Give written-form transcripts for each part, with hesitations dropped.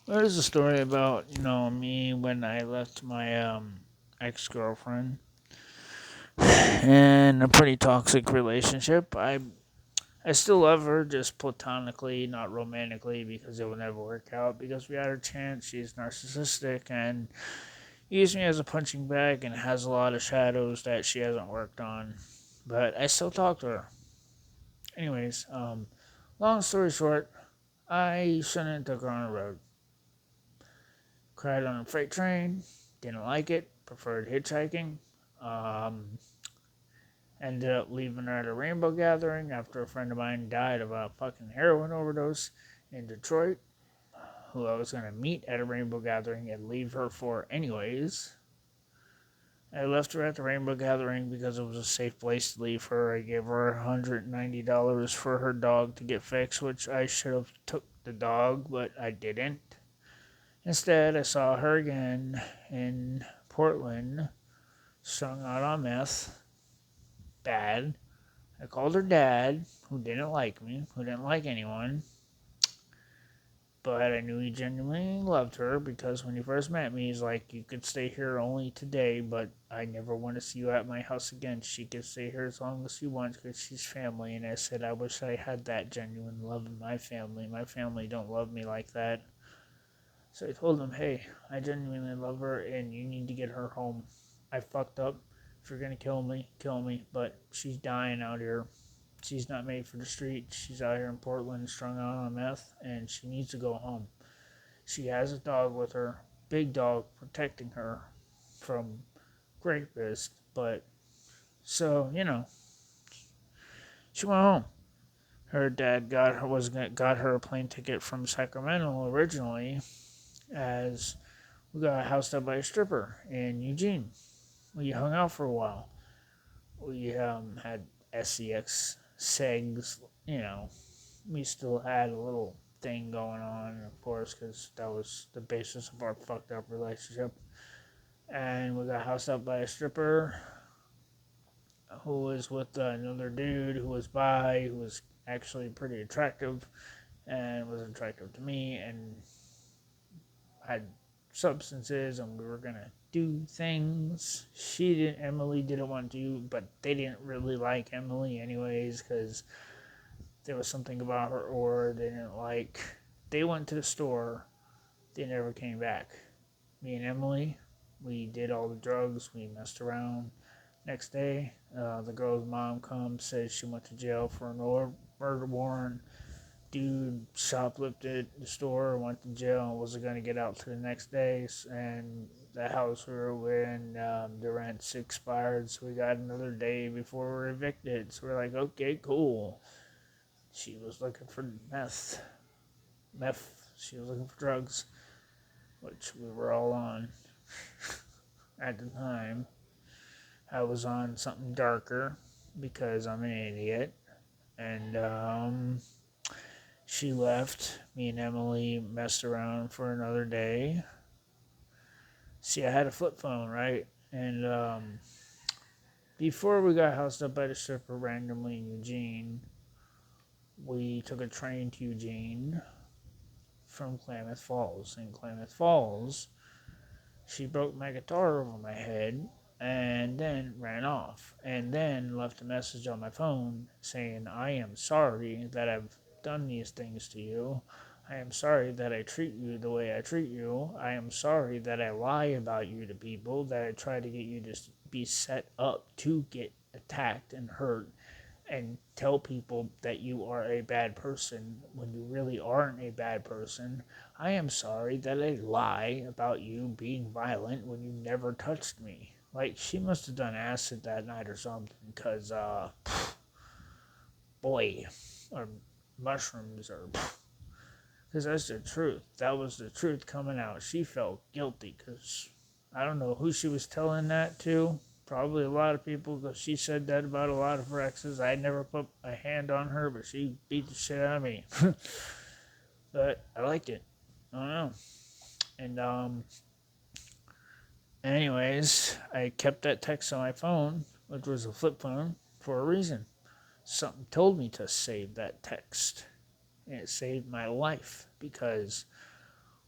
There's a story about, me when I left my ex-girlfriend in a pretty toxic relationship. I still love her, just platonically, not romantically, because it will never work out. Because we had our chance, she's narcissistic and used me as a punching bag and has a lot of shadows that she hasn't worked on. But I still talk to her. Anyways, long story short, I shouldn't have took her on the road. Cried on a freight train, didn't like it, preferred hitchhiking. Um, Ended up leaving her at a rainbow gathering after a friend of mine died of a fucking heroin overdose in Detroit, who I was going to meet at a rainbow gathering and leave her for anyways. I left her at the rainbow gathering because it was a safe place to leave her. I gave her $190 for her dog to get fixed, which I should have took the dog, but I didn't. Instead, I saw her again in Portland, strung out on meth, bad. I called her dad, who didn't like me, who didn't like anyone, but I knew he genuinely loved her because when he first met me, he's like, "You could stay here only today, but I never want to see you at my house again. She can stay here as long as she wants because she's family." And I said, "I wish I had that genuine love in my family. My family don't love me like that." So I told him, "Hey, I genuinely love her and you need to get her home. I fucked up. If you're gonna kill me, but she's dying out here. She's not made for the street. She's out here in Portland, strung out on meth, and she needs to go home. She has a dog with her, big dog protecting her from rapists, but so she went home. Her dad got her a plane ticket from Sacramento originally, as we got housed up by a stripper in Eugene. We hung out for a while. We had sex segs, we still had a little thing going on, of course, because that was the basis of our fucked up relationship. And we got housed up by a stripper who was with another dude who was bi, who was actually pretty attractive and was attractive to me and had substances, and we were gonna do things. Emily didn't want to, but they didn't really like Emily anyways because there was something about her aura they didn't like. They went to the store. They never came back. Me and Emily, we did all the drugs. We messed around. Next day, the girl's mom comes, says she went to jail for an murder warrant. Dude shoplifted the store, went to jail, and wasn't going to get out to the next day. And the house we were in, the rent's expired, so we got another day before we were evicted. So we're like, okay, cool. She was looking for meth. She was looking for drugs, which we were all on at the time. I was on something darker because I'm an idiot. And she left. Me and Emily messed around for another day. See, I had a flip phone, right? And before we got housed up by the stripper randomly in Eugene, we took a train to Eugene from Klamath Falls. In Klamath Falls, she broke my guitar over my head and then ran off and then left a message on my phone saying, "I am sorry that I've done these things to you. I am sorry that I treat you the way I treat you. I am sorry that I lie about you to people, that I try to get you to be set up to get attacked and hurt and tell people that you are a bad person when you really aren't a bad person. I am sorry that I lie about you being violent when you never touched me." Like, she must have done acid that night or something, because, boy, or mushrooms, or, because that's the truth. That was the truth coming out. She felt guilty, because I don't know who she was telling that to. Probably a lot of people, because she said that about a lot of her exes. I never put a hand on her, but she beat the shit out of me. But I liked it. I don't know. And anyways, I kept that text on my phone, which was a flip phone, for a reason. Something told me to save that text, and it saved my life because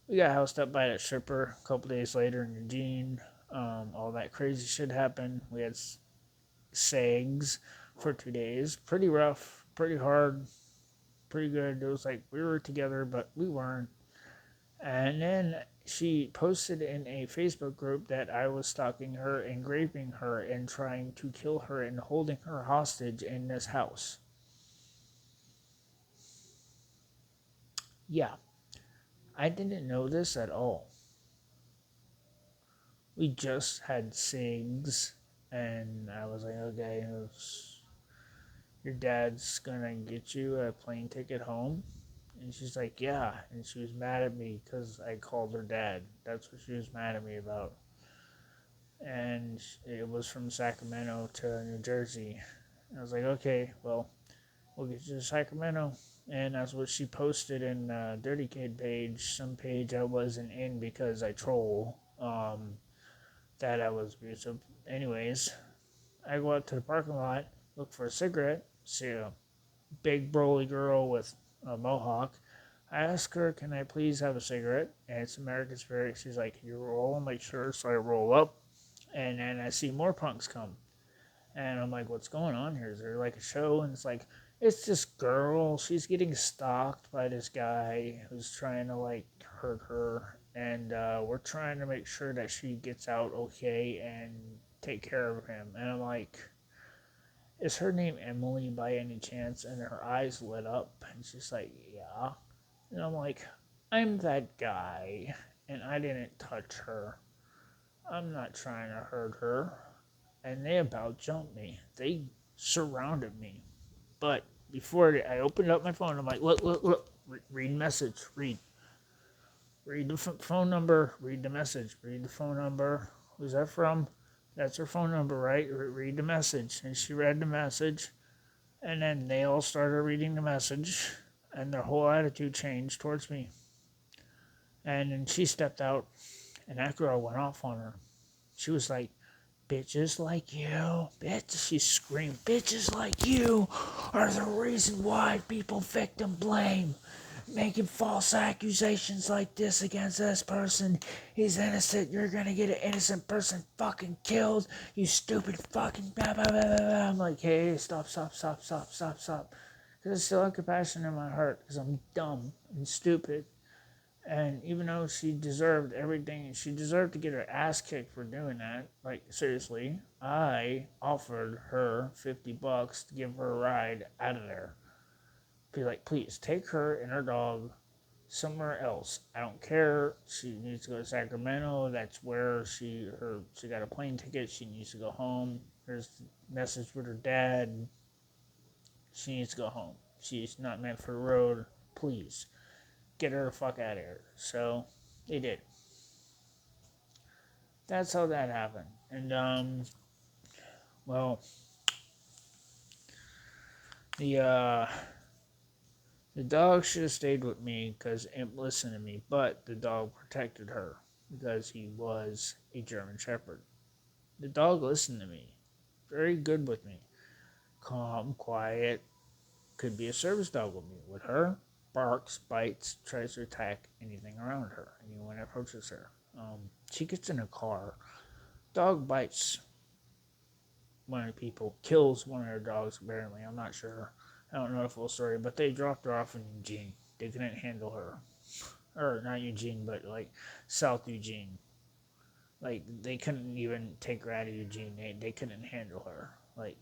We got housed up by that stripper a couple days later in Eugene. All that crazy shit happened. We had SAGs for 2 days. Pretty rough, pretty hard, pretty good. It was like we were together, but we weren't. And then she posted in a Facebook group that I was stalking her and raping her and trying to kill her and holding her hostage in this house. Yeah, I didn't know this at all. We just had SIGs, and I was like, okay, your dad's gonna get you a plane ticket home. And she's like, yeah. And she was mad at me because I called her dad. That's what she was mad at me about. And it was from Sacramento to New Jersey. And I was like, okay, well, we'll get you to Sacramento. And that's what she posted in Dirty Kid page, some page I wasn't in because I troll. That I was abusive. Anyways, I go out to the parking lot, look for a cigarette, see a big burly girl with a mohawk. I ask her, can I please have a cigarette? And it's American Spirit. She's like, you roll? I'm like, sure. So I roll up, and then I see more punks come. And I'm like, what's going on here? Is there like a show? And it's like, it's this girl. She's getting stalked by this guy who's trying to like hurt her. And we're trying to make sure that she gets out okay and take care of him. And I'm like, is her name Emily by any chance? And her eyes lit up. And she's like, yeah. And I'm like, I'm that guy. And I didn't touch her. I'm not trying to hurt her. And they about jumped me. They surrounded me. But before I opened up my phone, I'm like, look, read message, read. Read the phone number, read the message, read the phone number. Who's that from? That's her phone number, right? Read the message. And she read the message. And then they all started reading the message. And their whole attitude changed towards me. And then she stepped out. And that girl went off on her. She was like, bitches like you, she screamed, bitches like you are the reason why people victim blame. Making false accusations like this against this person. He's innocent. You're gonna get an innocent person fucking killed. You stupid fucking blah, blah, blah, blah, blah. I'm like, hey, stop. Because I still have compassion in my heart because I'm dumb and stupid. And even though she deserved everything, she deserved to get her ass kicked for doing that. Like, seriously, I offered her $50 to give her a ride out of there. Be like, please take her and her dog somewhere else. I don't care. She needs to go to Sacramento. That's where she got a plane ticket. She needs to go home. There's a message with her dad. She needs to go home. She's not meant for the road. Please get her the fuck out of here. So they did. That's how that happened. And well, the dog should have stayed with me because it listened to me, but the dog protected her because he was a German Shepherd. The dog listened to me, very good with me, calm, quiet. Could be a service dog with me. With her, barks, bites, tries to attack anything around her, anyone that approaches her. She gets in a car. Dog bites one of the people, kills one of their dogs, apparently. I'm not sure. I don't know the full story, but they dropped her off in Eugene. They couldn't handle her. Or, not Eugene, but like South Eugene. Like, they couldn't even take her out of Eugene. They couldn't handle her. Like,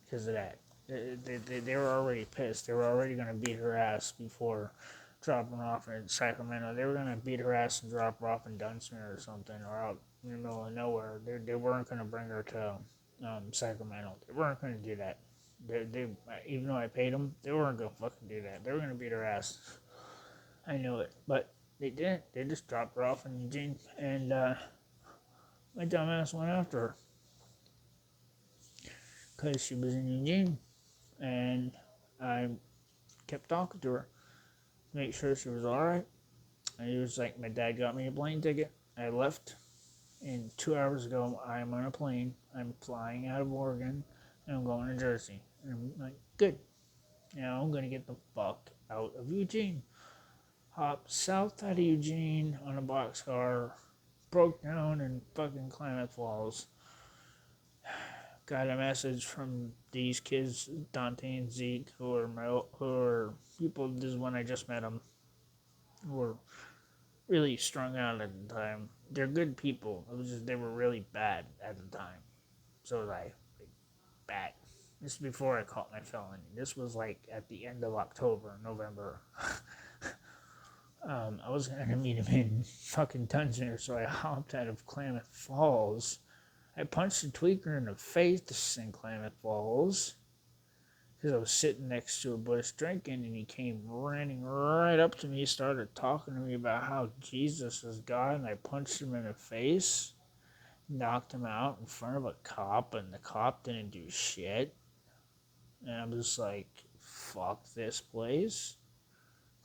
because of that. They were already pissed. They were already going to beat her ass before dropping her off in Sacramento. They were going to beat her ass and drop her off in Dunmuir or something, or out in the middle of nowhere. They weren't going to bring her to Sacramento. They weren't going to do that. They even though I paid them, they weren't going to fucking do that. They were going to beat her ass. I knew it, but they didn't. They just dropped her off in Eugene, and my dumbass went after her because she was in Eugene, and I kept talking to her, to make sure she was all right. And he was like, my dad got me a plane ticket. I left, and 2 hours ago, I'm on a plane. I'm flying out of Oregon, and I'm going to Jersey. And I'm like, good. Now I'm going to get the fuck out of Eugene. Hopped south out of Eugene on a boxcar, broke down in fucking Klamath Falls. Got a message from these kids, Dante and Zeke, who are people. This is when I just met them, who were really strung out at the time. They're good people. It was just they were really bad at the time. So like bad. This is before I caught my felony. This was like at the end of October, November. I was gonna meet him in fucking Dunmuir, so I hopped out of Klamath Falls. I punched a tweaker in the face in Klamath Falls because I was sitting next to a bush drinking, and he came running right up to me, started talking to me about how Jesus is God, and I punched him in the face, knocked him out in front of a cop, and the cop didn't do shit. And I'm just like, fuck this place.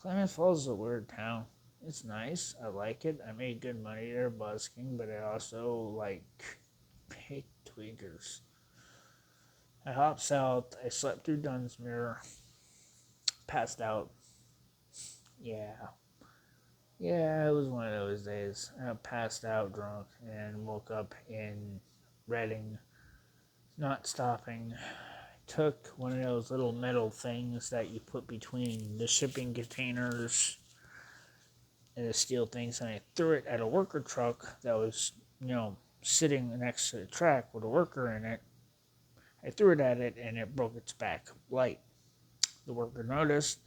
Klamath Falls is a weird town. It's nice. I like it. I made good money there busking, but I also like hate tweakers. I hopped south. I slept through Dunmuir. Passed out. Yeah. Yeah, it was one of those days. I passed out drunk and woke up in Reading, not stopping. Took one of those little metal things that you put between the shipping containers and the steel things, and I threw it at a worker truck that was, sitting next to the track with a worker in it. I threw it at it, and it broke its back light. The worker noticed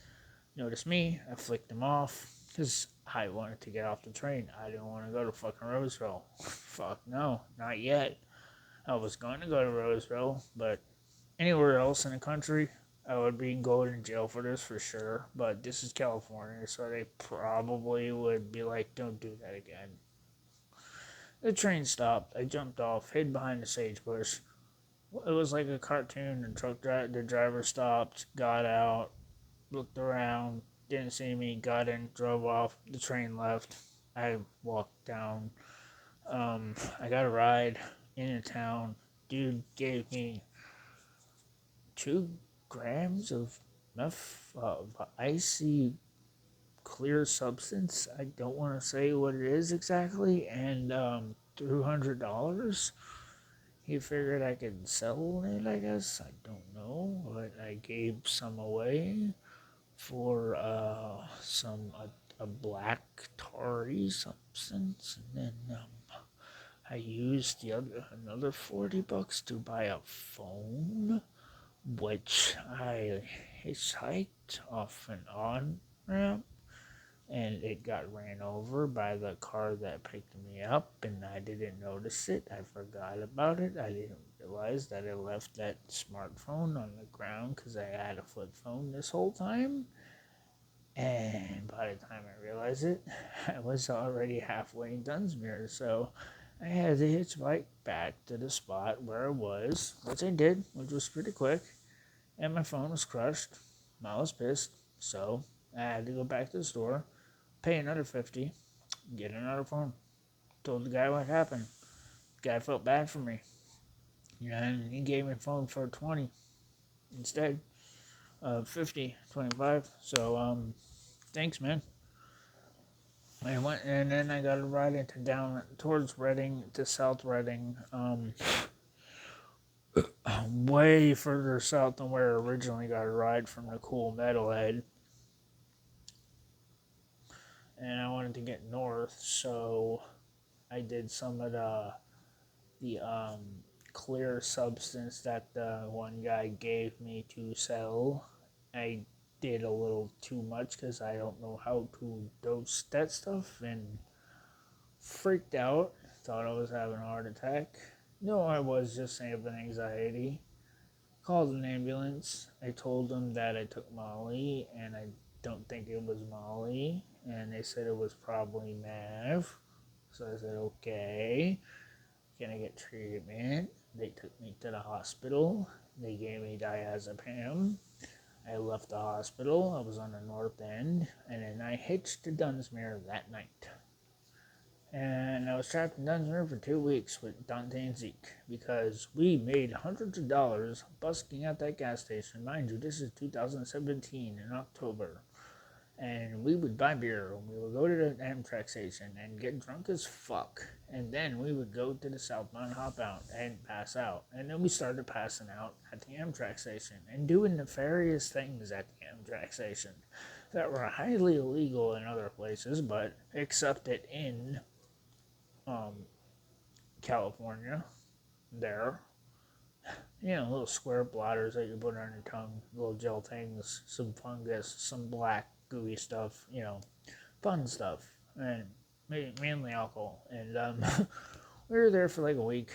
me. I flicked him off because I wanted to get off the train. I didn't want to go to fucking Roseville. Fuck no, not yet. I was going to go to Roseville, but anywhere else in the country, I would be going to jail for this for sure. But this is California, so they probably would be like, don't do that again. The train stopped. I jumped off, hid behind the sagebush. It was like a cartoon. The driver stopped, got out, looked around, didn't see me, got in, drove off. The train left. I walked down. I got a ride into town. Dude gave me 2 grams of icy clear substance. I don't want to say what it is exactly, and $200. He figured I could sell it, I guess. I don't know, but I gave some away for a black tarry substance, and then I used another $40 to buy a phone, which I hitchhiked off an on ramp, and it got ran over by the car that picked me up, and I didn't notice it. I forgot about it. I didn't realize that I left that smartphone on the ground because I had a flip phone this whole time. And by the time I realized it, I was already halfway in Dunmuir, so I had to hitchhike back to the spot where I was, which I did, which was pretty quick, and my phone was crushed. I was pissed, so I had to go back to the store, pay another $50, get another phone. Told the guy what happened. The guy felt bad for me, and he gave me a phone for 20 instead of 50, 25. So thanks, man. I went, and then I got a ride into down towards Reading to South Reading, way further south than where I originally got a ride from the cool metalhead. And I wanted to get north, so I did some of the clear substance that the one guy gave me to sell. I did a little too much because I don't know how to dose that stuff, and freaked out. Thought I was having a heart attack. No, I was just having anxiety. Called an ambulance. I told them that I took Molly, and I don't think it was Molly, and they said it was probably meth. So I said, okay, can I get treatment? They took me to the hospital. They gave me diazepam. I left the hospital. I was on the north end, and then I hitched to Dunmuir that night. And I was trapped in Dunmuir for 2 weeks with Dante and Zeke because we made hundreds of dollars busking at that gas station. Mind you, this is 2017 in October. And we would buy beer and we would go to the Amtrak station and get drunk as fuck. And then we would go to the southbound hop out and pass out. And then we started passing out at the Amtrak station and doing nefarious things at the Amtrak station that were highly illegal in other places, but accepted in um, California. There, little square blotters that you put on your tongue, little gel things, some fungus, some black gooey stuff, fun stuff, and mainly alcohol. And we were there for like a week.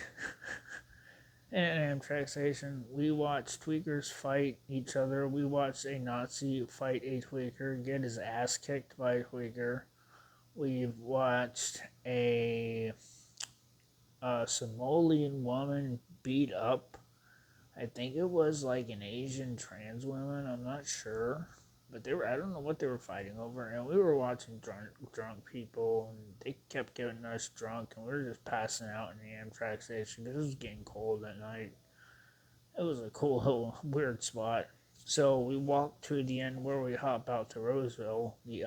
In an Amtrak station, we watched tweakers fight each other. We watched a Nazi fight a tweaker, get his ass kicked by a tweaker. We've watched a Somalian woman beat up. I think it was like an Asian trans woman. I'm not sure, but I don't know what they were fighting over. And we were watching drunk people, and they kept getting us drunk, and we were just passing out in the Amtrak station because it was getting cold at night. It was a cool little weird spot. So we walked to the end where we hop out to Roseville, the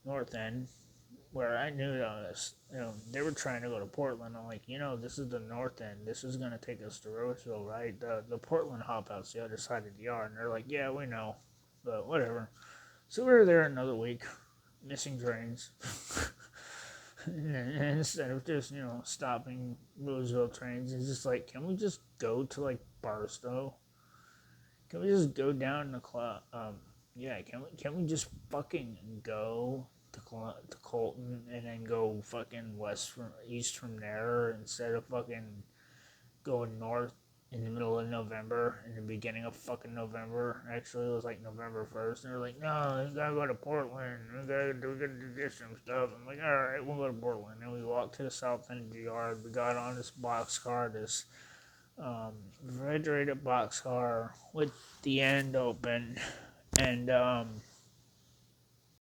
north end, where I knew they were trying to go to Portland. I'm like, this is the north end. This is gonna take us to Roseville, right? The Portland hop out's the other side of the yard, and they're like, yeah, we know, but whatever. So we were there another week, missing trains. And instead of just stopping Roseville trains, it's just like, can we just go to like Barstow? Can we just go down the yeah, can we just fucking go to Colton and then go fucking east from there instead of fucking going north in the middle of November, in the beginning of fucking November. Actually, it was like November 1st, and they're like, no, we gotta go to Portland, we gotta do some stuff. I'm like, alright, we'll go to Portland. And we walked to the south end of the yard. We got on this boxcar, this refrigerated boxcar with the end open, and